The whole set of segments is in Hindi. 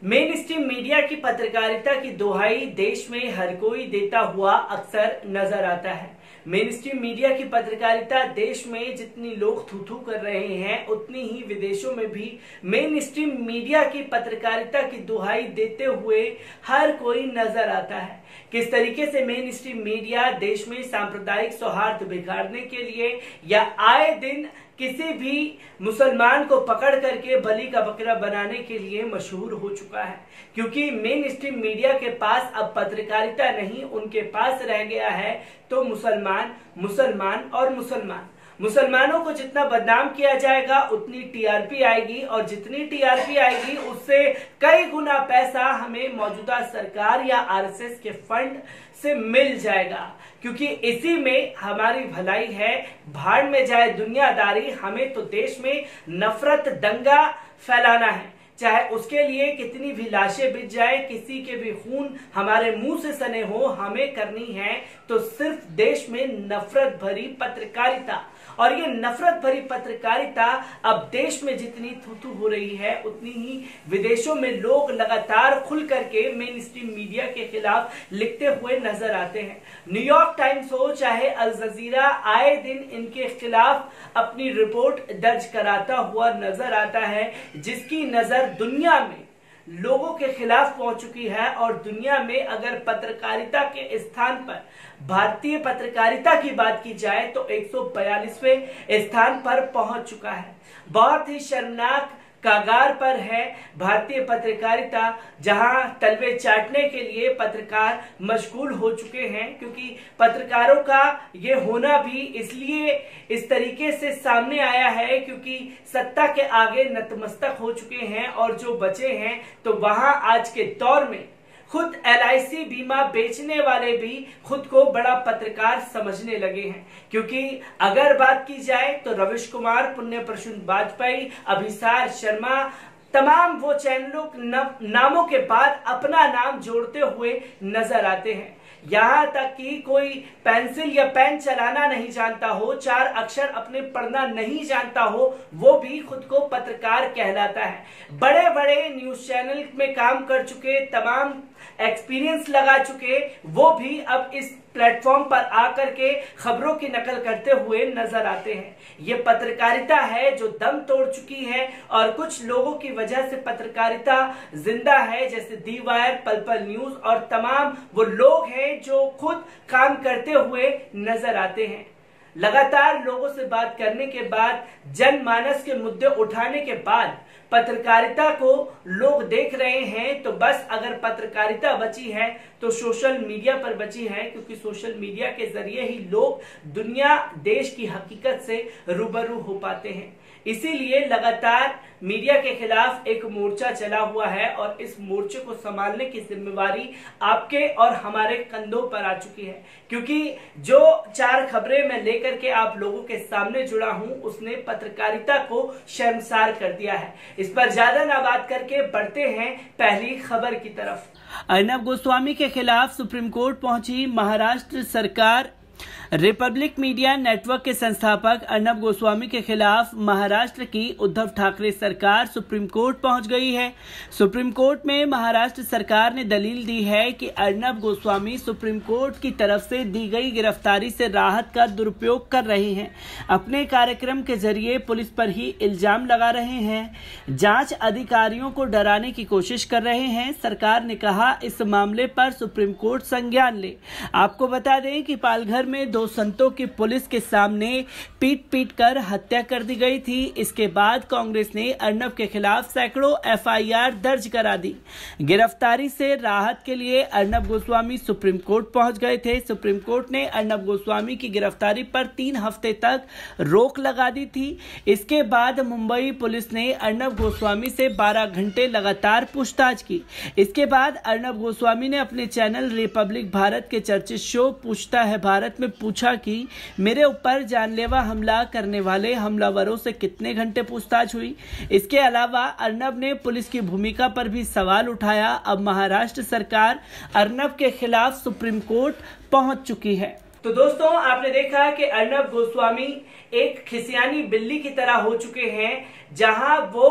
मेन स्ट्रीम मीडिया की पत्रकारिता की दोहाई देश में हर कोई देता हुआ अक्सर नजर आता है। मेन स्ट्रीम मीडिया की पत्रकारिता देश में जितनी लोग थू-थू कर रहे हैं, उतनी ही विदेशों में भी मेन स्ट्रीम मीडिया की पत्रकारिता की दोहाई देते हुए हर कोई नजर आता है। किस तरीके से मेन स्ट्रीम मीडिया देश में सांप्रदायिक सौहार्द बिगाड़ने के लिए या आए दिन किसी भी मुसलमान को पकड़ करके बलि का बकरा बनाने के लिए मशहूर हो चुका है, क्योंकि मेन स्ट्रीम मीडिया के पास अब पत्रकारिता नहीं, उनके पास रह गया है तो मुसलमान मुसलमान और मुसलमान। मुसलमानों को जितना बदनाम किया जाएगा उतनी टीआरपी आएगी, और जितनी टीआरपी आएगी उससे कई गुना पैसा हमें मौजूदा सरकार या आरएसएस के फंड से मिल जाएगा, क्योंकि इसी में हमारी भलाई है। भाड़ में जाए दुनियादारी, हमें तो देश में नफरत दंगा फैलाना है, चाहे उसके लिए कितनी भी लाशें बिछ जाए, किसी के भी खून हमारे मुंह से सने हो, हमें करनी है तो सिर्फ देश में नफरत भरी पत्रकारिता। और ये नफरत भरी पत्रकारिता अब देश में जितनी थू-थू हो रही है, उतनी ही विदेशों में लोग लगातार खुल करके मेन स्ट्रीम मीडिया के खिलाफ लिखते हुए नजर आते हैं। न्यूयॉर्क टाइम्स हो चाहे अल जजीरा, आए दिन इनके खिलाफ अपनी रिपोर्ट दर्ज कराता हुआ नजर आता है, जिसकी नजर दुनिया में लोगों के खिलाफ पहुंच चुकी है। और दुनिया में अगर पत्रकारिता के स्थान पर भारतीय पत्रकारिता की बात की जाए तो 142वें स्थान पर पहुंच चुका है। बहुत ही शर्मनाक कागार पर है भारतीय पत्रकारिता, जहां तलवे चाटने के लिए पत्रकार मशगूल हो चुके हैं, क्योंकि पत्रकारों का ये होना भी इसलिए इस तरीके से सामने आया है क्योंकि सत्ता के आगे नतमस्तक हो चुके हैं, और जो बचे हैं तो वहां आज के दौर में खुद LIC बीमा बेचने वाले भी खुद को बड़ा पत्रकार समझने लगे हैं। क्योंकि अगर बात की जाए तो रविश कुमार, पुण्य प्रसून वाजपेयी, अभिसार शर्मा, तमाम वो चैनलों नामों के बाद अपना नाम जोड़ते हुए नजर आते हैं। यहाँ तक कि कोई पेंसिल या पेन चलाना नहीं जानता हो, 4 अक्षर अपने पढ़ना नहीं जानता हो, वो भी खुद को पत्रकार कहलाता है। बड़े बड़े न्यूज चैनल में काम कर चुके, तमाम एक्सपीरियंस लगा चुके, वो भी अब इस प्लेटफॉर्म पर आकर के खबरों की नकल करते हुए नजर आते हैं। ये पत्रकारिता है जो दम तोड़ चुकी है, और कुछ लोगों की वजह से पत्रकारिता जिंदा है, जैसे दी वायर, पल पल न्यूज और तमाम वो लोग हैं जो खुद काम करते हुए नजर आते हैं। लगातार लोगों से बात करने के बाद, जनमानस के मुद्दे उठाने के बाद पत्रकारिता को लोग देख रहे हैं, तो बस अगर पत्रकारिता बची है तो सोशल मीडिया पर बची है, क्योंकि सोशल मीडिया के जरिए ही लोग दुनिया देश की हकीकत से रूबरू हो पाते हैं। इसीलिए लगातार मीडिया के खिलाफ एक मोर्चा चला हुआ है, और इस मोर्चे को संभालने की जिम्मेवारी आपके और हमारे कंधों पर आ चुकी है, क्योंकि जो 4 खबरें मैं लेकर के आप लोगों के सामने जुड़ा हूं, उसने पत्रकारिता को शर्मसार कर दिया है। इस पर ज्यादा ना बात करके बढ़ते हैं पहली खबर की तरफ। अर्नब गोस्वामी के खिलाफ सुप्रीम कोर्ट पहुंची महाराष्ट्र सरकार। रिपब्लिक मीडिया नेटवर्क के संस्थापक अर्नब गोस्वामी के खिलाफ महाराष्ट्र की उद्धव ठाकरे सरकार सुप्रीम कोर्ट पहुंच गई है। सुप्रीम कोर्ट में महाराष्ट्र सरकार ने दलील दी है कि अर्नब गोस्वामी सुप्रीम कोर्ट की तरफ से दी गई गिरफ्तारी से राहत का दुरुपयोग कर रहे हैं, अपने कार्यक्रम के जरिए पुलिस पर ही इल्जाम लगा रहे हैं, जांच अधिकारियों को डराने की कोशिश कर रहे हैं। सरकार ने कहा इस मामले पर सुप्रीम कोर्ट संज्ञान ले। आपको बता दें कि पालघर में 2 संतों की पुलिस के सामने पीट कर हत्या कर दी गई थी। इसके बाद कांग्रेस ने अर्नब के खिलाफ सैकड़ों FIR दर्ज करा दी। गिरफ्तारी से राहत के लिए अर्नब गोस्वामी सुप्रीम कोर्ट पहुंच गए थे। सुप्रीम कोर्ट ने अर्नब गोस्वामी की गिरफ्तारी पर 3 हफ्ते तक रोक लगा दी थी। इसके बाद मुंबई पुलिस ने अर्नब गोस्वामी से 12 घंटे लगातार पूछताछ की। इसके बाद अर्नब गोस्वामी ने अपने चैनल रिपब्लिक भारत के चर्चित शो पूछता है भारत में पूछा कि मेरे ऊपर जानलेवा हमला करने वाले हमलावरों से कितने घंटे पूछताछ हुई। इसके अलावा अर्नब ने पुलिस की भूमिका पर भी सवाल उठाया। अब महाराष्ट्र सरकार अर्नब के खिलाफ सुप्रीम कोर्ट पहुंच चुकी है। तो दोस्तों, आपने देखा कि अर्नब गोस्वामी एक खिसियानी बिल्ली की तरह हो चुके हैं, जहां वो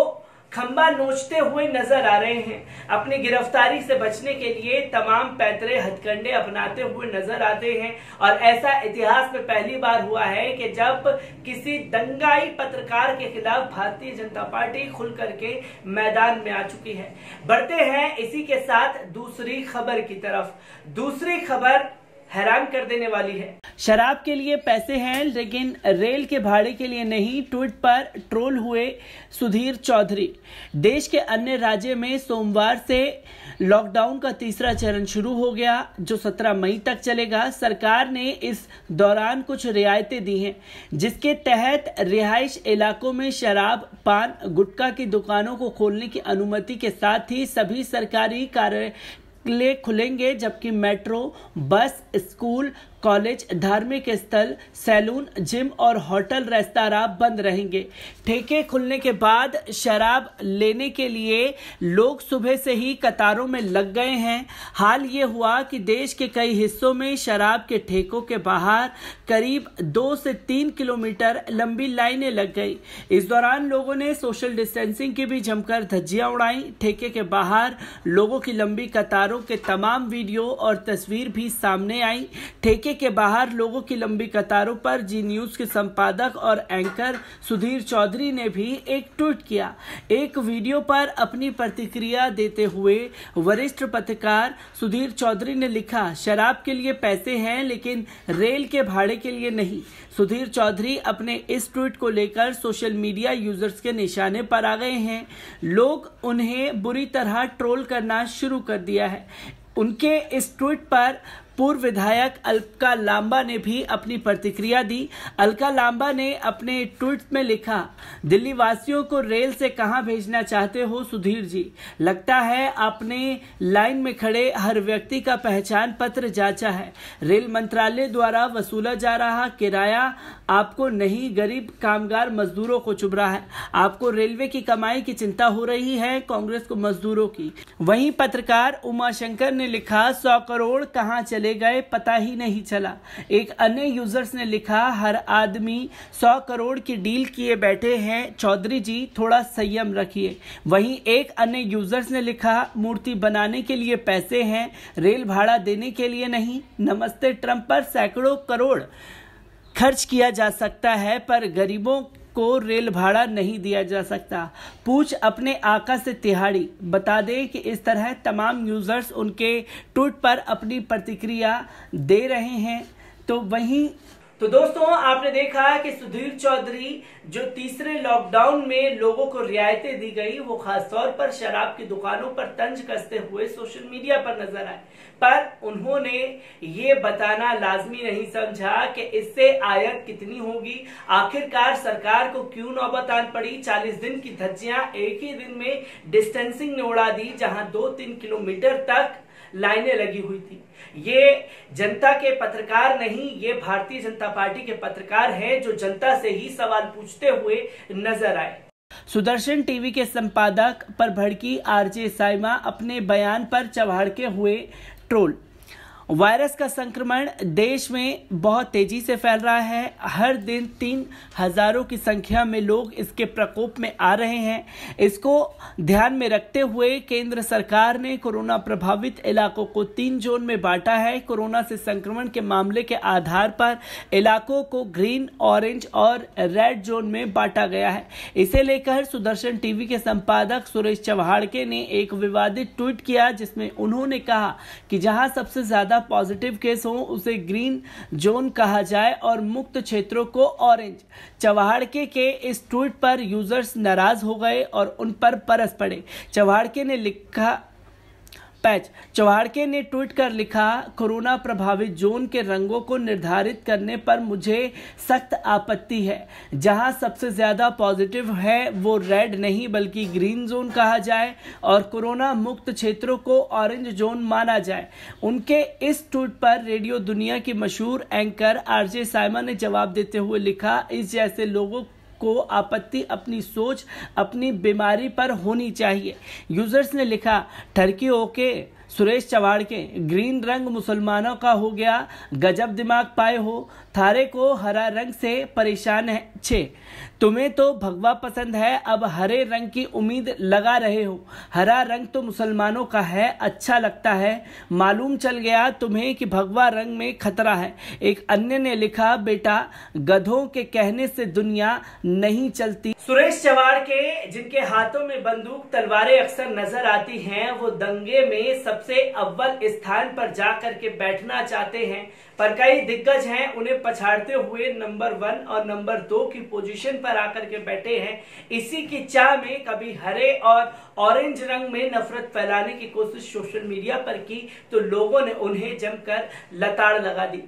खंबा नोचते हुए नजर आ रहे हैं। अपनी गिरफ्तारी से बचने के लिए तमाम पैतरे हथकंडे अपनाते हुए नजर आते हैं और ऐसा इतिहास में पहली बार हुआ है कि जब किसी दंगाई पत्रकार के खिलाफ भारतीय जनता पार्टी खुल करके मैदान में आ चुकी है। बढ़ते हैं इसी के साथ दूसरी खबर की तरफ। दूसरी खबर हैरान कर देने वाली है। शराब के लिए पैसे हैं लेकिन रेल के भाड़े के लिए नहीं, ट्वीट पर ट्रोल हुए सुधीर चौधरी। देश के अन्य राज्य में सोमवार से लॉकडाउन का तीसरा चरण शुरू हो गया जो 17 मई तक चलेगा। सरकार ने इस दौरान कुछ रियायतें दी हैं जिसके तहत रिहाइश इलाकों में शराब, पान, गुटखा की दुकानों को खोलने की अनुमति के साथ ही सभी सरकारी कार्यालय खुलेंगे, जबकि मेट्रो, बस, स्कूल, कॉलेज, धार्मिक स्थल, सैलून, जिम और होटल रेस्तरां बंद रहेंगे। ठेके खुलने के बाद शराब लेने के लिए लोग सुबह से ही कतारों में लग गए हैं। हाल ये हुआ कि देश के कई हिस्सों में शराब के ठेकों के बाहर करीब 2 से 3 किलोमीटर लंबी लाइनें लग गई। इस दौरान लोगों ने सोशल डिस्टेंसिंग की भी जमकर धज्जियां उड़ाई। ठेके के बाहर लोगों की लंबी कतारों के तमाम वीडियो और तस्वीर भी सामने आई। ठेके के बाहर लोगों की लंबी कतारों पर जी न्यूज के संपादक और एंकर सुधीर चौधरी ने भी एक ट्वीट किया। एक वीडियो पर अपनी प्रतिक्रिया देते हुए वरिष्ठ पत्रकार सुधीर चौधरी ने लिखा, शराब के लिए पैसे हैं लेकिन रेल के भाड़े के लिए नहीं। सुधीर चौधरी अपने इस ट्वीट को लेकर सोशल मीडिया यूजर्स के निशाने पर आ गए हैं। लोग उन्हें बुरी तरह ट्रोल करना शुरू कर दिया है। उनके इस ट्वीट पर पूर्व विधायक अलका लांबा ने भी अपनी प्रतिक्रिया दी। अलका लांबा ने अपने ट्वीट में लिखा, दिल्ली वासियों को रेल से कहां भेजना चाहते हो सुधीर जी? लगता है आपने लाइन में खड़े हर व्यक्ति का पहचान पत्र जांचा है। रेल मंत्रालय द्वारा वसूला जा रहा किराया आपको नहीं, गरीब कामगार मजदूरों को चुभ रहा है। आपको रेलवे की कमाई की चिंता हो रही है, कांग्रेस को मजदूरों की। वहीं पत्रकार उमाशंकर ने लिखा, 100 करोड़ कहां चले गए पता ही नहीं चला। एक अन्य यूजर्स ने लिखा, हर आदमी 100 करोड़ की डील किए बैठे हैं, चौधरी जी थोड़ा संयम रखिए। वहीं एक अन्य यूजर्स ने लिखा, मूर्ति बनाने के लिए पैसे हैं, रेल भाड़ा देने के लिए नहीं। नमस्ते ट्रंप पर सैकड़ों करोड़ खर्च किया जा सकता है पर गरीबों को रेल भाड़ा नहीं दिया जा सकता। पूछ अपने आका से तिहाड़ी। बता दें कि इस तरह तमाम यूजर्स उनके ट्वीट पर अपनी प्रतिक्रिया दे रहे हैं। तो दोस्तों, आपने देखा कि सुधीर चौधरी जो तीसरे लॉकडाउन में लोगों को रियायतें दी गई वो खासतौर पर शराब की दुकानों पर तंज कसते हुए सोशल मीडिया पर नजर आए, पर उन्होंने ये बताना लाजमी नहीं समझा कि इससे आयत कितनी होगी। आखिरकार सरकार को क्यों नौबत आन पड़ी? 40 दिन की धज्जियां एक ही दिन में डिस्टेंसिंग ने उड़ा दी, जहां 2-3 किलोमीटर तक लाइनें लगी हुई थी। ये जनता के पत्रकार नहीं, ये भारतीय जनता पार्टी के पत्रकार हैं जो जनता से ही सवाल पूछते हुए नजर आए। सुदर्शन टीवी के संपादक पर भड़की आरजे साइमा, अपने बयान पर चव्हाड़के हुए ट्रोल। वायरस का संक्रमण देश में बहुत तेजी से फैल रहा है। हर दिन 3,000 की संख्या में लोग इसके प्रकोप में आ रहे हैं। इसको ध्यान में रखते हुए केंद्र सरकार ने कोरोना प्रभावित इलाकों को 3 जोन में बांटा है। कोरोना से संक्रमण के मामले के आधार पर इलाकों को ग्रीन, ऑरेंज और रेड जोन में बांटा गया है। इसे लेकर सुदर्शन टीवी के संपादक सुरेश चव्हाड़के ने एक विवादित ट्वीट किया जिसमें उन्होंने कहा कि जहां सबसे ज्यादा पॉजिटिव केस हो उसे ग्रीन जोन कहा जाए और मुक्त क्षेत्रों को ऑरेंज। चव्हाड़के के इस ट्वीट पर यूजर्स नाराज हो गए और उन पर बरस पड़े। चव्हाड़के ने ट्वीट कर लिखा, कोरोना प्रभावित जोन के रंगों को निर्धारित करने पर मुझे सख्त आपत्ति है। जहां सबसे ज्यादा पॉजिटिव है वो रेड नहीं बल्कि ग्रीन जोन कहा जाए और कोरोना मुक्त क्षेत्रों को ऑरेंज जोन माना जाए। उनके इस ट्वीट पर रेडियो दुनिया की मशहूर एंकर आरजे साइमा ने जवाब देते हुए लिखा, इस जैसे लोगों को आपत्ति अपनी सोच, अपनी बीमारी पर होनी चाहिए। यूजर्स ने लिखा, ठरकी ओके, सुरेश चव्हाण के ग्रीन रंग मुसलमानों का हो गया, गजब दिमाग पाए हो, थारे को हरा रंग से परेशान है छे, तुम्हें तो भगवा पसंद है, अब हरे रंग की उम्मीद लगा रहे हो, हरा रंग तो मुसलमानों का है, अच्छा लगता है, मालूम चल गया तुम्हें कि भगवा रंग में खतरा है। एक अन्य ने लिखा, बेटा गधों के कहने से दुनिया नहीं चलती। सुरेश चव्हाण के जिनके हाथों में बंदूक तलवारें अक्सर नजर आती हैं, वो दंगे में सबसे अव्वल स्थान पर जाकर के बैठना चाहते हैं, पर कई दिग्गज हैं उन्हें पछाड़ते हुए नंबर 1 और नंबर 2 की पोजीशन पर आकर के बैठे हैं। इसी की चाह में कभी हरे और ऑरेंज रंग में नफरत फैलाने की कोशिश सोशल मीडिया पर की तो लोगों ने उन्हें जमकर लताड़ लगा दी।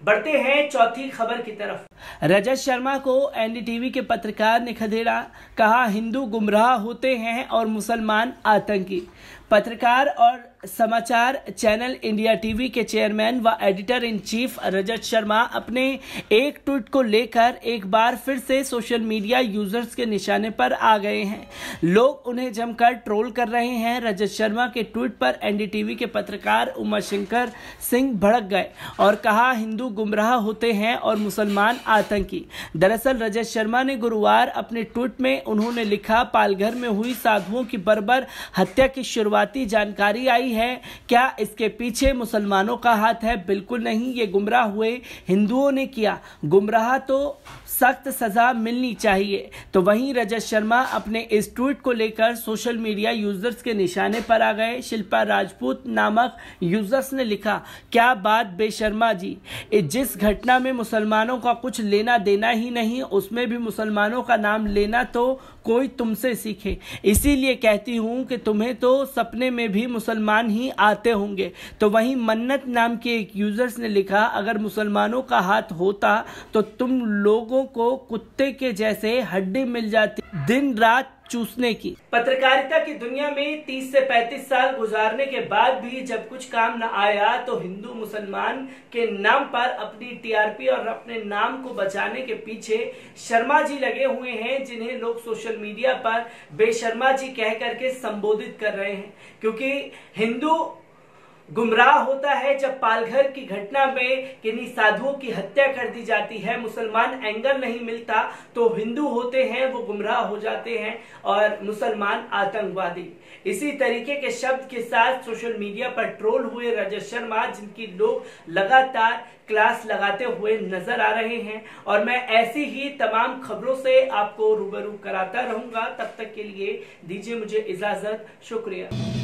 बढ़ते हैं चौथी खबर की तरफ। रजत शर्मा को एनडीटीवी के पत्रकार ने खदेड़ा, कहा हिंदू गुमराह होते हैं और मुसलमान आतंकी। पत्रकार और समाचार चैनल इंडिया टीवी के चेयरमैन व editor in chief Rajat Sharma अपने एक ट्वीट को लेकर एक बार फिर से सोशल मीडिया यूजर्स के निशाने पर आ गए हैं। लोग उन्हें जमकर ट्रोल कर रहे हैं। रजत शर्मा के ट्वीट पर एनडीटीवी के पत्रकार उमाशंकर सिंह भड़क गए और कहा हिंदू गुमराह होते हैं और मुसलमान आतंकी। दरअसल रजत शर्मा ने गुरुवार अपने ट्वीट में उन्होंने लिखा, पालघर में हुई साधुओं की बर्बर हत्या की शुरुआती जानकारी आई है, क्या इसके पीछे मुसलमानों का हाथ है? बिल्कुल नहीं, ये गुमराह हुए हिंदुओं ने किया, गुमराह तो सख्त सजा मिलनी चाहिए। तो वहीं रजत शर्मा अपने इस ट्वीट को लेकर सोशल मीडिया यूजर्स के निशाने पर आ गए। शिल्पा राजपूत नामक यूजर्स ने लिखा, क्या बात बेशर्मा जी, जिस घटना में मुसलमानों का कुछ लेना देना ही नहीं, उसमें भी मुसलमानों का नाम लेना तो कोई तुमसे सीखे। इसीलिए कहती हूं कि तुम्हें तो सपने में भी मुसलमान ही आते होंगे। तो वहीं मन्नत नाम के एक यूजर्स ने लिखा, अगर मुसलमानों का हाथ होता तो तुम लोगों को कुत्ते के जैसे हड्डी मिल जाती दिन रात चूसने की। पत्रकारिता की दुनिया में 30 से 35 साल गुजारने के बाद भी जब कुछ काम न आया तो हिंदू मुसलमान के नाम पर अपनी टीआरपी और अपने नाम को बचाने के पीछे शर्मा जी लगे हुए हैं, जिन्हें लोग सोशल मीडिया पर बेशर्मा जी कह करके संबोधित कर रहे हैं। क्योंकि हिंदू गुमराह होता है जब पालघर की घटना में किन्हीं साधुओं की हत्या कर दी जाती है, मुसलमान एंगल नहीं मिलता तो हिंदू होते हैं वो गुमराह हो जाते हैं और मुसलमान आतंकवादी। इसी तरीके के शब्द के साथ सोशल मीडिया पर ट्रोल हुए रजत शर्मा, जिनकी लोग लगातार क्लास लगाते हुए नजर आ रहे हैं। और मैं ऐसी ही तमाम खबरों से आपको रूबरू कराता रहूंगा। तब तक के लिए दीजिए मुझे इजाजत। शुक्रिया।